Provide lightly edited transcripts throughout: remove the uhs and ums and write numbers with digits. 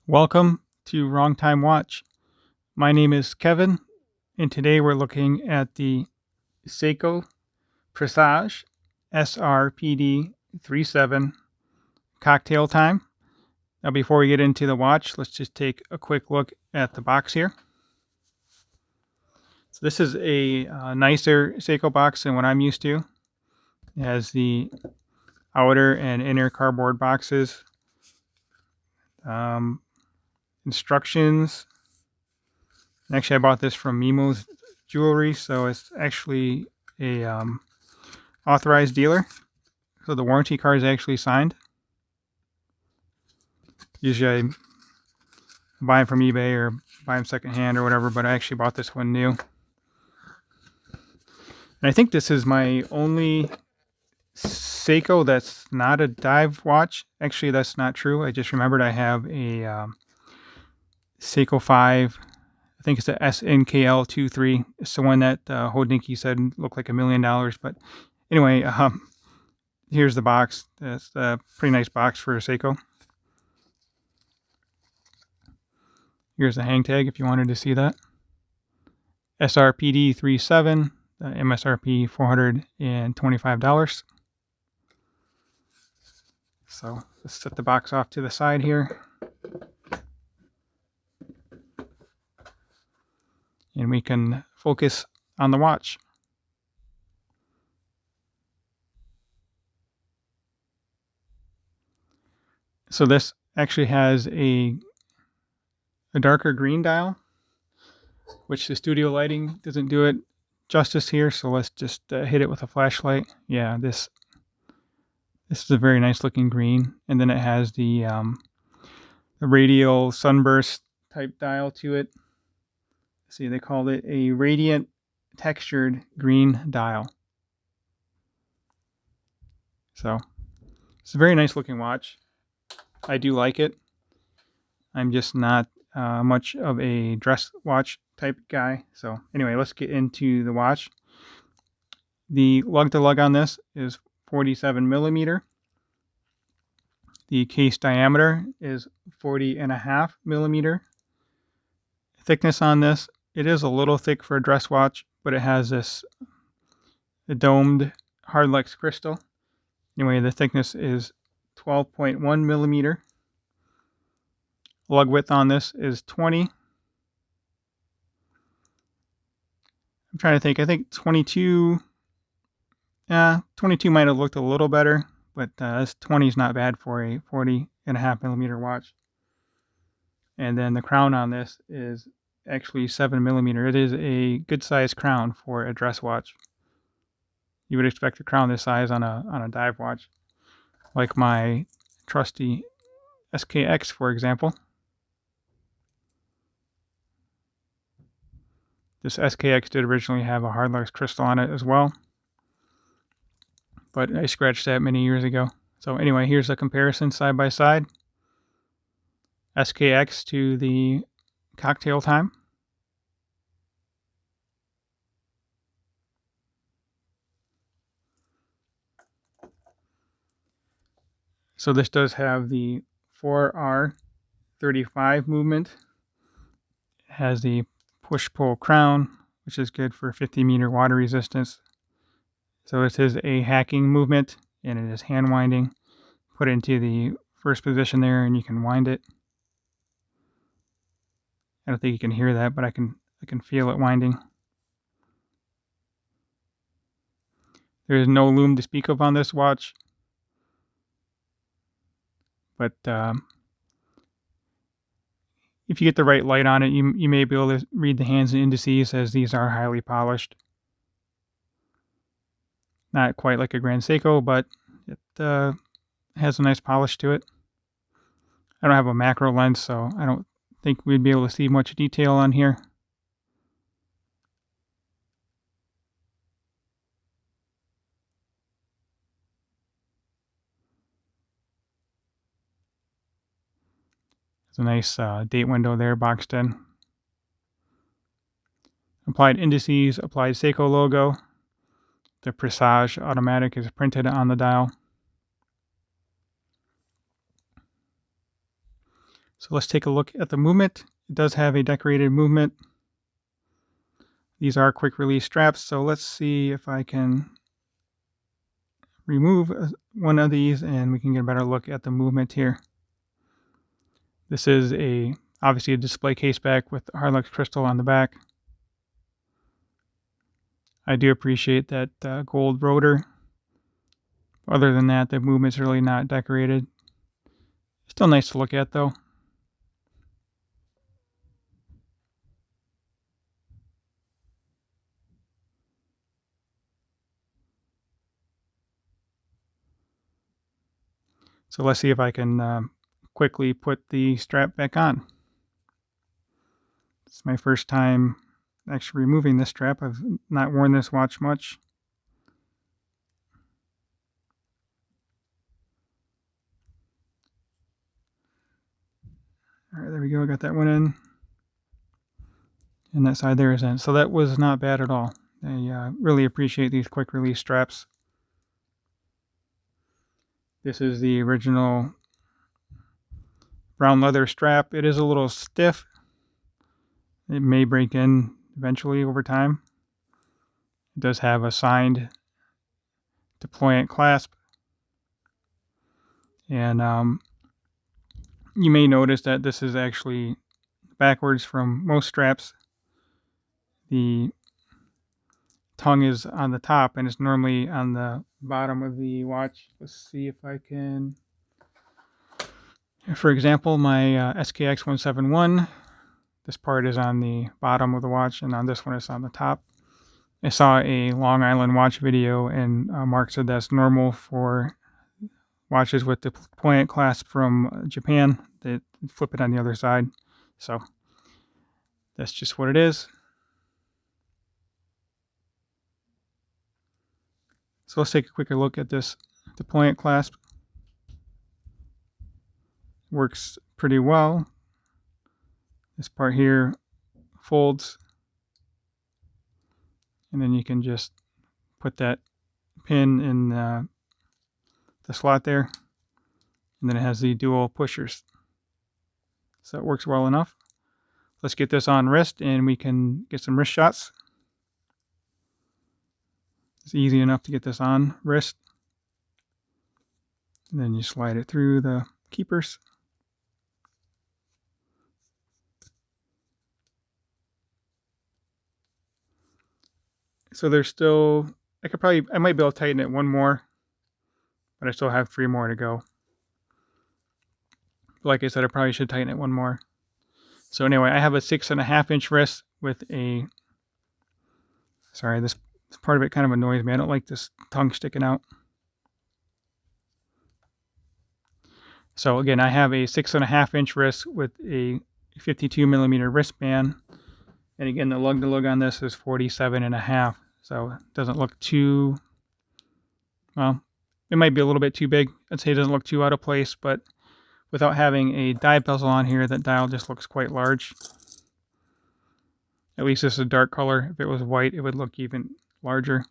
Welcome to Wrong Time Watch. My name is Kevin, and today we're looking at the Seiko Presage SRPD37 Cocktail Time. Now, before we get into the watch, let's just take a quick look at the box here. So this is a nicer Seiko box than what I'm used to. It has the outer and inner cardboard boxes, instructions. And actually, I bought this from Mimo's Jewelry, so it's actually a authorized dealer. So the warranty card is actually signed. Usually I buy them from eBay or buy them secondhand or whatever, but I actually bought this one new. And I think this is my only Seiko that's not a dive watch. Actually, that's not true. I just remembered I have a Seiko 5. I think it's the SNKL23. It's the one that Hodinky said looked like $1 million. But anyway, here's the box. It's a pretty nice box for a Seiko. Here's the hang tag if you wanted to see that. SRPD37, MSRP $425. So let's set the box off to the side here. And we can focus on the watch. So this actually has a darker green dial, which the studio lighting doesn't do it justice here. So let's just hit it with a flashlight. Yeah, this is a very nice looking green. And then it has the radial sunburst type dial to it. See, they called it a radiant textured green dial. So it's a very nice looking watch. I do like it. I'm just not much of a dress watch type guy. So anyway, let's get into the watch. The lug to lug on this is 47 millimeter. The case diameter is 40.5 millimeter. Thickness on this, it is a little thick for a dress watch, but it has this domed hardlex crystal. Anyway, the thickness is 12.1 millimeter. Lug width on this is 20. I'm trying to think. I think 22. 22 might have looked a little better, but this 20 is not bad for a 40.5 millimeter watch. And then the crown on this is actually 7 millimeter. It is a good size crown for a dress watch. You would expect a crown this size on a dive watch, like my trusty SKX, for example. This SKX did originally have a hardlex crystal on it as well, but I scratched that many years ago. So anyway, here's a comparison side by side. SKX to the Cocktail Time. So this does have the 4R35 movement. It has the push-pull crown, which is good for 50-meter water resistance. So this is a hacking movement, and it is hand winding. Put it into the first position there, and you can wind it. I don't think you can hear that, but I can feel it winding. There is no loom to speak of on this watch, but if you get the right light on it, you may be able to read the hands and indices, as these are highly polished. Not quite like a Grand Seiko, but it has a nice polish to it. I don't have a macro lens, so I don't think we'd be able to see much detail on here. There's a nice date window there boxed in. Applied indices, applied Seiko logo. The Presage automatic is printed on the dial. So let's take a look at the movement. It does have a decorated movement. These are quick release straps, so let's see if I can remove one of these and we can get a better look at the movement here. This is obviously a display case back with hardlex crystal on the back. I do appreciate that gold rotor. Other than that, the movement's really not decorated. Still nice to look at though. So let's see if I can quickly put the strap back on. It's my first time actually removing this strap. I've not worn this watch much. All right, there we go. I got that one in. And that side there is in. So that was not bad at all. I really appreciate these quick release straps. This is the original brown leather strap. It is a little stiff. It may break in eventually over time. It does have a signed deployant clasp. And you may notice that this is actually backwards from most straps. The tongue is on the top and it's normally on the bottom of the watch. Let's see if I can. For example, my SKX 171, this part is on the bottom of the watch, and on this one it's on the top. I saw a Long Island watch video, and Mark said that's normal for watches with the deployant clasp from Japan. They flip it on the other side. So that's just what it is. So let's take a quicker look at this deployant clasp. Works pretty well. This part here folds, and then you can just put that pin in the slot there, and then it has the dual pushers. So it works well enough. Let's get this on wrist and we can get some wrist shots. It's easy enough to get this on wrist. And then you slide it through the keepers. So there's still, I might be able to tighten it one more, but I still have 3 more to go. Like I said, I probably should tighten it one more. So anyway, I have a 6.5-inch wrist with a, sorry, this part of it kind of annoys me. I don't like this tongue sticking out. So again, I have a 6.5-inch wrist with a 52mm wristband. And again, the lug-to-lug on this is 47.5. So it doesn't look too, well, it might be a little bit too big. I'd say it doesn't look too out of place, but without having a dive bezel on here, that dial just looks quite large. At least this is a dark color. If it was white, it would look even larger.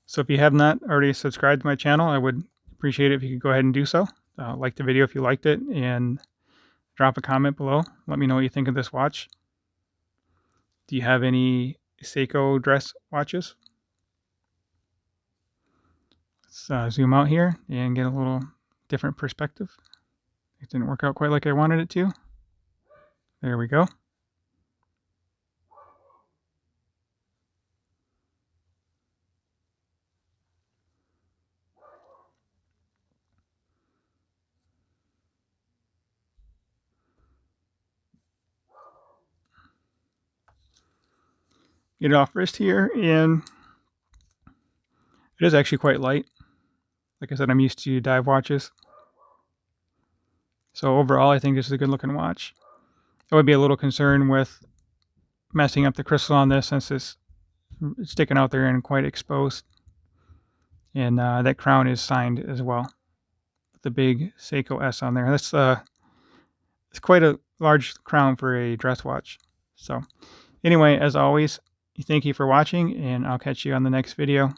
So if you have not already subscribed to my channel, I would appreciate it if you could go ahead and do so. Like the video if you liked it, and drop a comment below. Let me know what you think of this watch. Do you have any Seiko dress watches? Let's zoom out here and get a little different perspective. It didn't work out quite like I wanted it to. There we go. Get it off wrist here, and it is actually quite light. Like I said, I'm used to dive watches. So overall, I think this is a good looking watch. I would be a little concerned with messing up the crystal on this, since it's sticking out there and quite exposed. And that crown is signed as well, with the big Seiko S on there. That's it's quite a large crown for a dress watch. So anyway, as always, Thank you for watching, and I'll catch you on the next video.